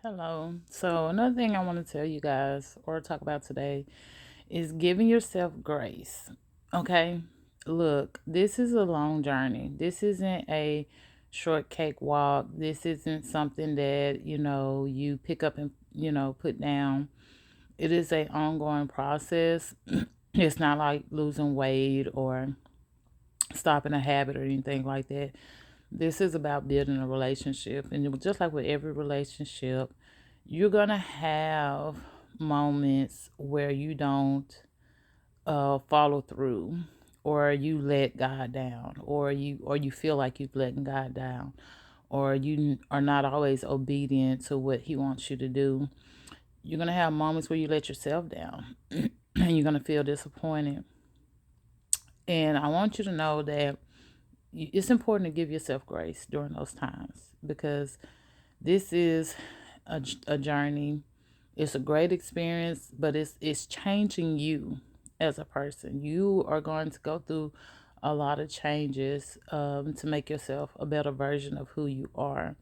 Hello. So, another thing I want to tell you guys or talk about today is giving yourself grace. Okay? Look, this is a long journey. This isn't a short cake walk. This isn't something that, you pick up and, put down. It is a ongoing process. It's not like losing weight or stopping a habit or anything like that. This is about building a relationship. And just like with every relationship, you're going to have moments where you don't follow through, or you let God down, or you feel like you've letting God down, or you are not always obedient to what he wants you to do. You're going to have moments where you let yourself down and you're going to feel disappointed. And I want you to know that it's important to give yourself grace during those times, because this is a journey. It's a great experience, but it's changing you as a person. You are going to go through a lot of changes to make yourself a better version of who you are.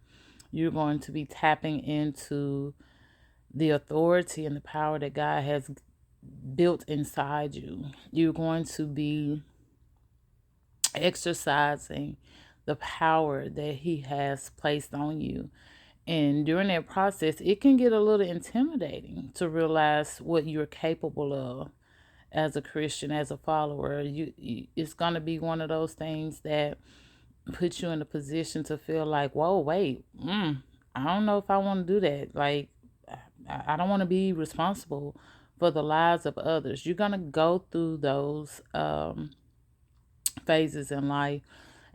You're going to be tapping into the authority and the power that God has built inside you. You're going to be exercising the power that He has placed on you. And during that process, it can get a little intimidating to realize what you're capable of as a Christian, as a follower. It's going to be one of those things that puts you in a position to feel like, whoa, wait, I don't know if I want to do that. Like, I don't want to be responsible for the lives of others. You're going to go through those phases in life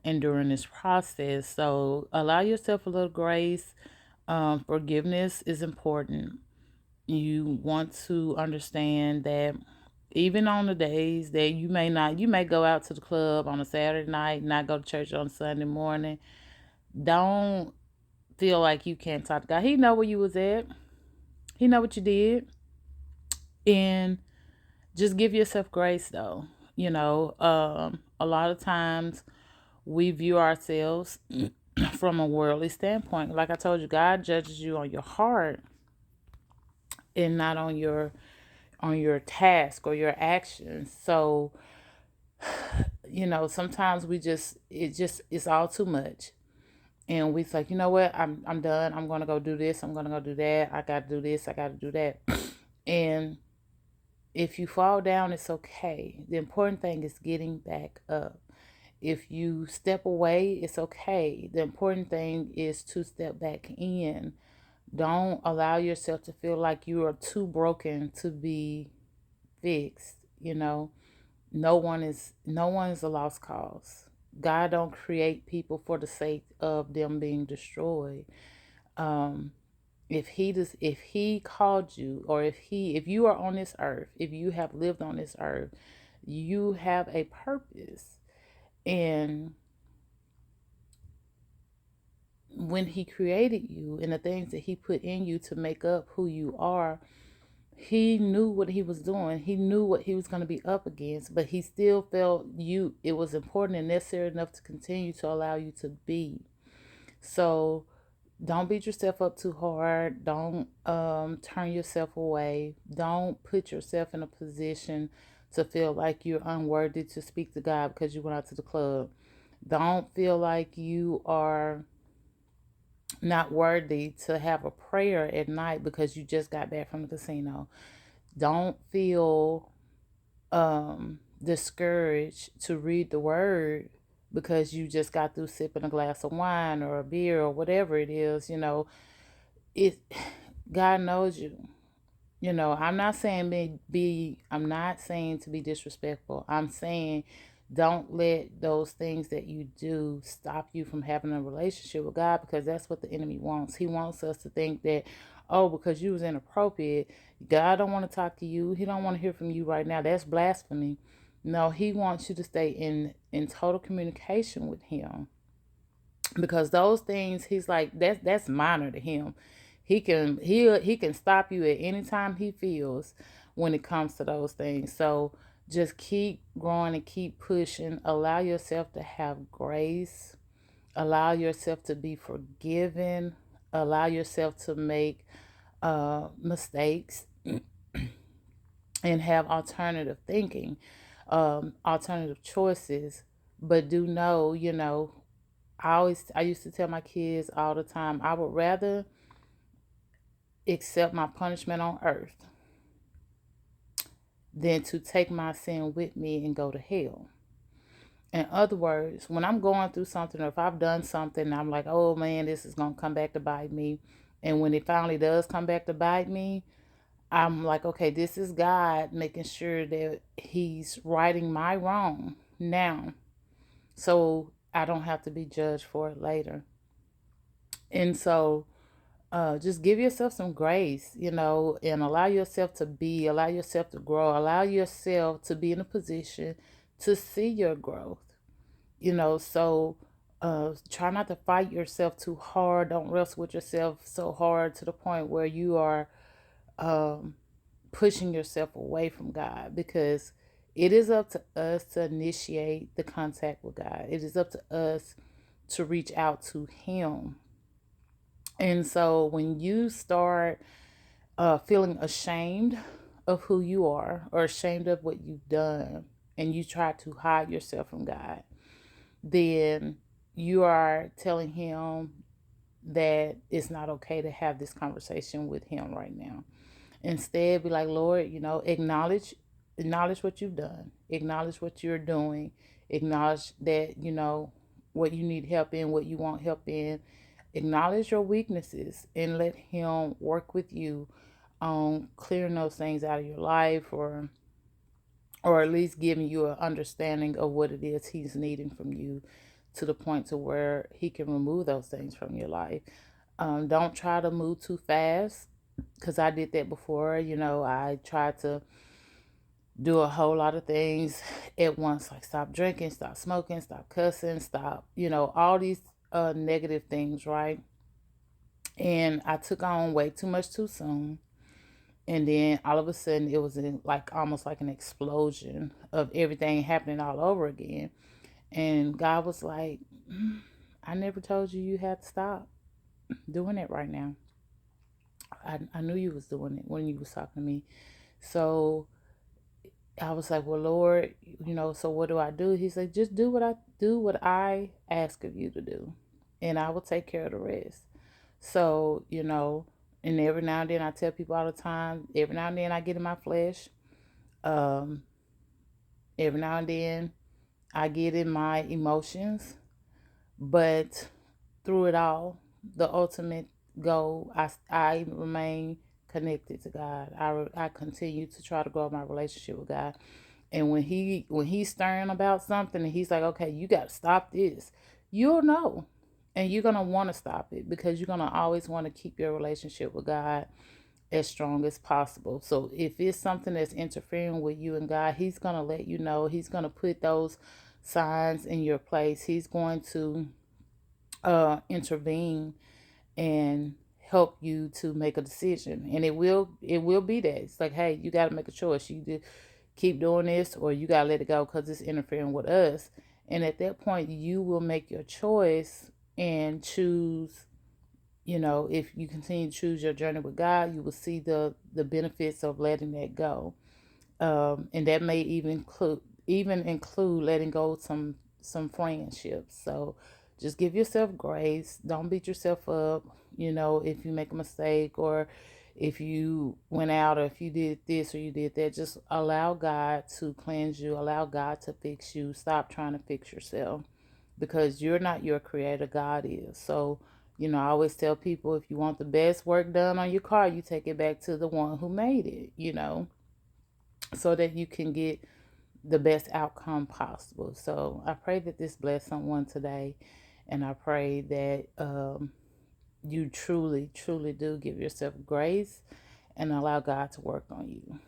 and during this process. So allow yourself a little grace. Forgiveness is important. You want to understand that even on the days that you may go out to the club on a Saturday night, not go to church on Sunday morning. Don't feel like you can't talk to God. He know where you was at. He know what you did. And just give yourself grace though. A lot of times we view ourselves from a worldly standpoint. Like I told you, God judges you on your heart and not on your task or your actions. So, sometimes it's all too much. And we like, you know what, I'm done. I'm gonna go do this, I'm gonna go do that, I gotta do this, I gotta do that. And if you fall down, it's okay. The important thing is getting back up. If you step away, it's okay. The important thing is to step back in. Don't allow yourself to feel like you are too broken to be fixed. No one is a lost cause. God don't create people for the sake of them being destroyed. Um, if he called you, or if you are on this earth, if you have lived on this earth, you have a purpose. And when he created you and the things that he put in you to make up who you are, he knew what he was doing. He knew what he was going to be up against, but he still felt it was important and necessary enough to continue to allow you to be. So don't beat yourself up too hard. Don't turn yourself away. Don't put yourself in a position to feel like you're unworthy to speak to God because you went out to the club. Don't feel like you are not worthy to have a prayer at night because you just got back from the casino. Don't feel discouraged to read the word because you just got through sipping a glass of wine or a beer or whatever it is. It God knows you. I'm not saying I'm not saying to be disrespectful. I'm saying don't let those things that you do stop you from having a relationship with God, because that's what the enemy wants. He wants us to think that, oh, because you was inappropriate, God don't want to talk to you. He don't want to hear from you right now. That's blasphemy. No, he wants you to stay in total communication with him, because those things, he's like, that's minor to him. He can stop you at any time he feels when it comes to those things. So just keep growing and keep pushing. Allow yourself to have grace. Allow yourself to be forgiven. allow yourself to make mistakes and have alternative thinking, alternative choices. But do know, I used to tell my kids all the time, I would rather accept my punishment on earth than to take my sin with me and go to hell. In other words, when I'm going through something, or if I've done something, I'm like, oh man, this is going to come back to bite me. And when it finally does come back to bite me, I'm like, okay, this is God making sure that He's righting my wrong now, so I don't have to be judged for it later. And so just give yourself some grace, and allow yourself to grow, allow yourself to be in a position to see your growth, so try not to fight yourself too hard. Don't wrestle with yourself so hard to the point where you are um, pushing yourself away from God, because it is up to us to initiate the contact with God. It is up to us to reach out to Him. And so when you start feeling ashamed of who you are, or ashamed of what you've done, and you try to hide yourself from God, then you are telling Him that it's not okay to have this conversation with Him right now. Instead, be like, Lord, acknowledge what you've done, acknowledge what you're doing, acknowledge that what you need help in, what you want help in. Acknowledge your weaknesses and let Him work with you on clearing those things out of your life, or at least giving you an understanding of what it is He's needing from you, to the point to where He can remove those things from your life. Don't try to move too fast, because I did that before. I tried to do a whole lot of things at once, like stop drinking, stop smoking, stop cussing, stop, all these negative things, right? And I took on way too much too soon. And then all of a sudden, it was like almost like an explosion of everything happening all over again. And God was like, I never told you you had to stop doing it right now. I knew you was doing it when you was talking to me. So I was like, well, Lord, so what do I do? He said, just do what I ask of you to do, and I will take care of the rest. So, and every now and then I tell people all the time, every now and then I get in my flesh. Um, every now and then I get in my emotions, but through it all, the ultimate goal, I remain connected to God. I continue to try to grow my relationship with God. And when he's stirring about something, and He's like, okay, you got to stop this, you'll know. And you're going to want to stop it, because you're going to always want to keep your relationship with God as strong as possible. So if it's something that's interfering with you and God, He's going to let you know. He's going to put those signs in your place. He's going to intervene and help you to make a decision. And it will be that it's like, hey, you got to make a choice. You keep doing this, or you got to let it go because it's interfering with us. And at that point, you will make your choice and choose. If you continue to choose your journey with God, you will see the benefits of letting that go. And that may even include letting go of some friendships. So just give yourself grace. Don't beat yourself up. If you make a mistake, or if you went out, or if you did this or you did that, just allow God to cleanse you. Allow God to fix you. Stop trying to fix yourself, because you're not your creator. God is. So, I always tell people, if you want the best work done on your car, you take it back to the one who made it, so that you can get the best outcome possible. So I pray that this bless someone today. And I pray that you truly, truly do give yourself grace and allow God to work on you.